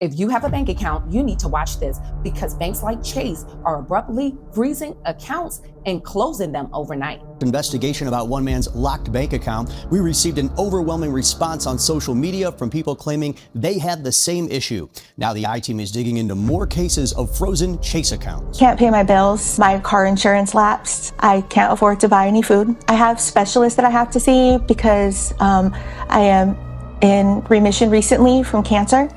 If you have a bank account, you need to watch this because banks like Chase are abruptly freezing accounts and closing them overnight. Investigation about one man's locked bank account. We received an overwhelming response on social media from people claiming they had the same issue. Now the I-team is digging into more cases of frozen Chase accounts. Can't pay my bills. My car insurance lapsed. I can't afford to buy any food. I have specialists that I have to see because I am in remission recently from cancer.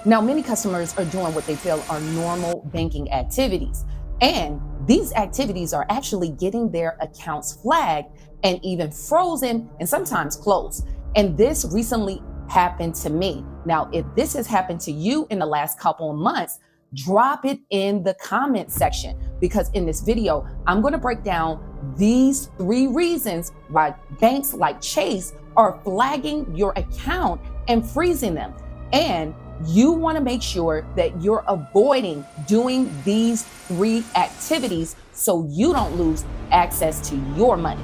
Now, many customers are doing what they feel are normal banking activities. And these activities are actually getting their accounts flagged and even frozen and sometimes closed. And this recently happened to me. Now, if this has happened to you in the last couple of months, drop it in the comment section because in this video, I'm going to break down these 3 reasons why banks like Chase are flagging your account and freezing them. And you want to make sure that you're avoiding doing these 3 activities so you don't lose access to your money.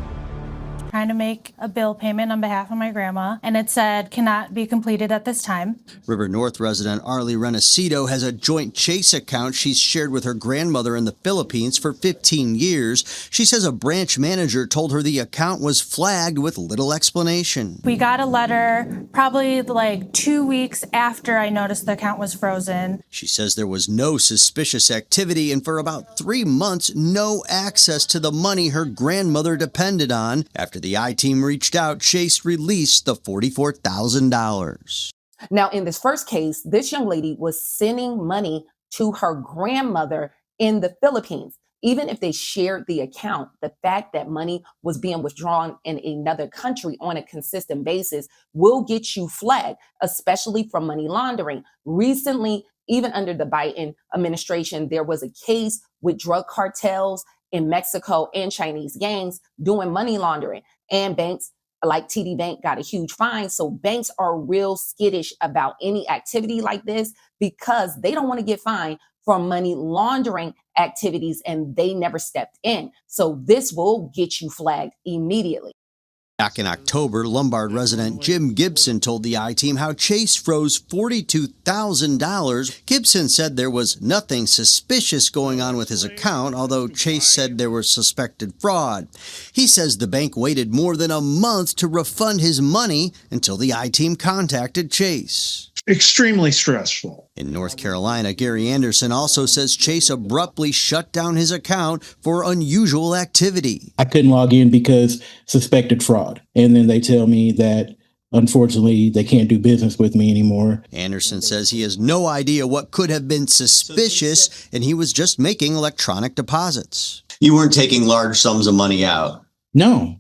Trying to make a bill payment on behalf of my grandma, and it said cannot be completed at this time. River North resident Arlie Renacito has a joint Chase account she's shared with her grandmother in the Philippines for 15 years. She says a branch manager told her the account was flagged with little explanation. We got a letter probably like 2 weeks after I noticed the account was frozen. She says there was no suspicious activity and for about 3 months, no access to the money her grandmother depended on. After the I-team reached out, Chase released the $44,000. Now, in this first case, this young lady was sending money to her grandmother in the Philippines. Even if they shared the account, the fact that money was being withdrawn in another country on a consistent basis will get you flagged, especially from money laundering. Recently, even under the Biden administration, there was a case with drug cartels in Mexico and Chinese gangs doing money laundering. And banks like TD Bank got a huge fine. So banks are real skittish about any activity like this because they don't want to get fined for money laundering activities and they never stepped in. So this will get you flagged immediately. Back in October, Lombard resident Jim Gibson told the I-team how Chase froze $42,000. Gibson said there was nothing suspicious going on with his account, although Chase said there was suspected fraud. He says the bank waited more than a month to refund his money until the I-team contacted Chase. Extremely stressful. In North Carolina, Gary Anderson also says Chase abruptly shut down his account for unusual activity. I couldn't log in because suspected fraud. And then they tell me that, unfortunately, they can't do business with me anymore. Anderson says he has no idea what could have been suspicious, and he was just making electronic deposits. You weren't taking large sums of money out? No.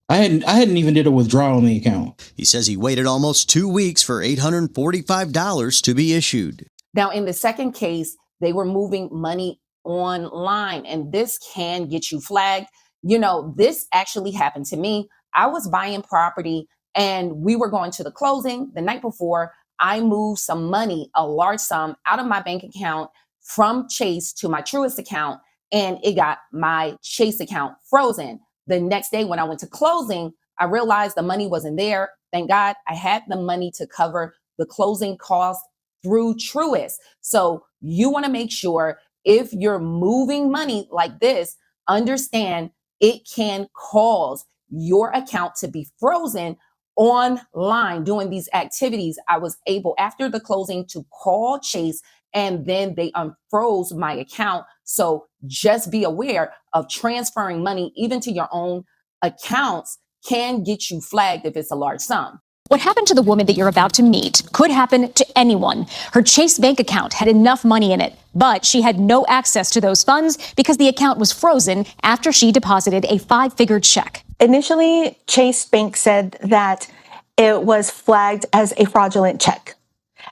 I hadn't even did a withdrawal on the account. He says he waited almost 2 weeks for $845 to be issued. Now, in the second case, they were moving money online, and this can get you flagged. You know, this actually happened to me. I was buying property and we were going to the closing the night before. I moved some money, a large sum, out of my bank account from Chase to my Truist account, and it got my Chase account frozen. The next day when I went to closing, I realized the money wasn't there. Thank God I had the money to cover the closing costs through Truist. So you want to make sure if you're moving money like this, understand it can cause your account to be frozen online doing these activities. I was able, after the closing, to call Chase and then they unfroze my account. So just be aware of transferring money even to your own accounts can get you flagged if it's a large sum. What happened to the woman that you're about to meet could happen to anyone. Her Chase bank account had enough money in it, but she had no access to those funds because the account was frozen after she deposited a 5-figure check. Initially, Chase Bank said that it was flagged as a fraudulent check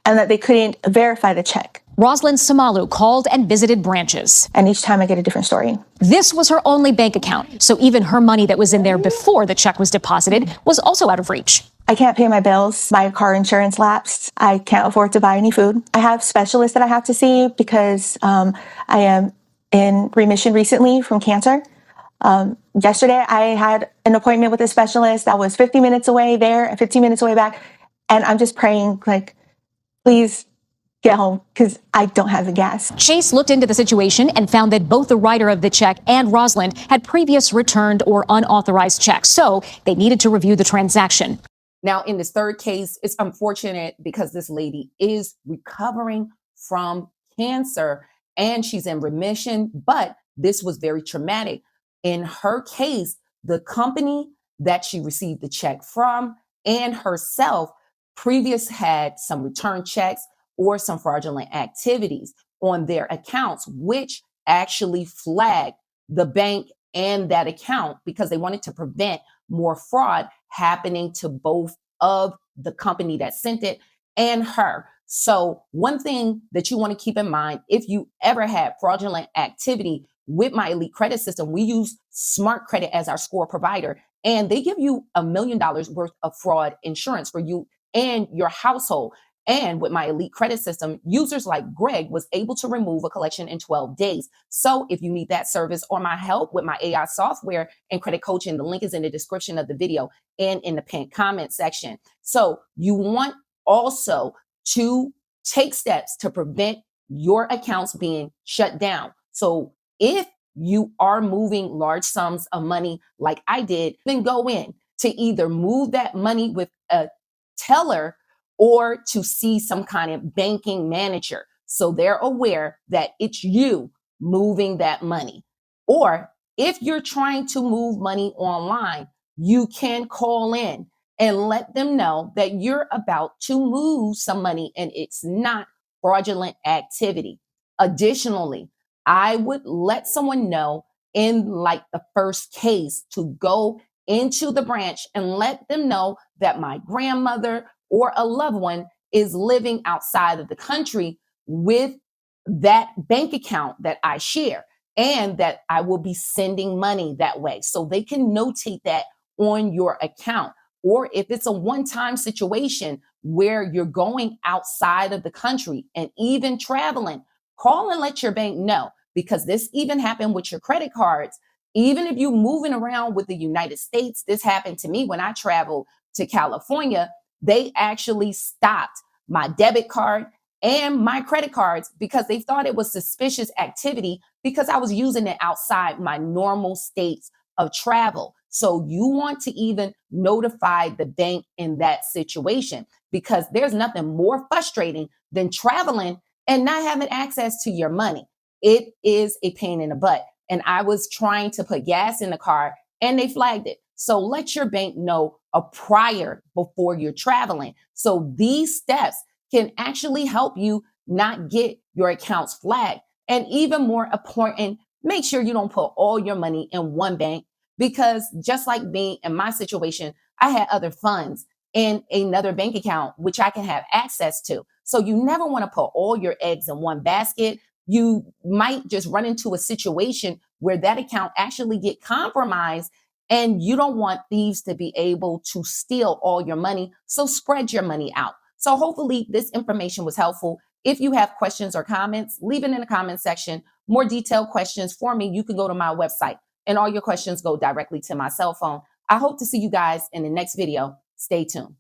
and that they couldn't verify the check. Rosalind Samalu called and visited branches. And each time I get a different story. This was her only bank account, so even her money that was in there before the check was deposited was also out of reach. I can't pay my bills. My car insurance lapsed. I can't afford to buy any food. I have specialists that I have to see because I am in remission recently from cancer. Yesterday, I had an appointment with a specialist that was 50 minutes away there and 15 minutes away back. And I'm just praying, like, please get home because I don't have the gas. Chase looked into the situation and found that both the writer of the check and Rosalind had previous returned or unauthorized checks, so they needed to review the transaction. Now, in this third case, it's unfortunate because this lady is recovering from cancer and she's in remission, but this was very traumatic. In her case, the company that she received the check from and herself previous had some return checks or some fraudulent activities on their accounts, which actually flagged the bank and that account because they wanted to prevent more fraud happening to both of the company that sent it and her. So one thing that you want to keep in mind, if you ever had fraudulent activity with my elite credit system, we use Smart Credit as our score provider, and they give you $1 million worth of fraud insurance for you and your household. And with my elite credit system, users like Greg was able to remove a collection in 12 days. So if you need that service or my help with my AI software and credit coaching, the link is in the description of the video and in the pinned comment section. So you want also to take steps to prevent your accounts being shut down. So if you are moving large sums of money like I did, then go in to either move that money with a teller or to see some kind of banking manager so they're aware that it's you moving that money. Or if you're trying to move money online, you can call in and let them know that you're about to move some money and it's not fraudulent activity. Additionally, I would let someone know in like the first case to go into the branch and let them know that my grandmother or a loved one is living outside of the country with that bank account that I share and that I will be sending money that way. So they can notate that on your account. Or if it's a one-time situation where you're going outside of the country and even traveling, call and let your bank know, because this even happened with your credit cards. Even if you're moving around with the United States, this happened to me when I traveled to California. They actually stopped my debit card and my credit cards because they thought it was suspicious activity because I was using it outside my normal states of travel. So you want to even notify the bank in that situation, because there's nothing more frustrating than traveling and not having access to your money. It is a pain in the butt. And I was trying to put gas in the car and they flagged it. So let your bank know a prior before you're traveling. So these steps can actually help you not get your accounts flagged. And even more important, make sure you don't put all your money in one bank, because just like me in my situation, I had other funds in another bank account, which I can have access to. So you never want to put all your eggs in one basket. You might just run into a situation where that account actually get compromised, and you don't want thieves to be able to steal all your money. So spread your money out. So hopefully this information was helpful. If you have questions or comments, leave it in the comment section. More detailed questions for me, you can go to my website and all your questions go directly to my cell phone. I hope to see you guys in the next video. Stay tuned.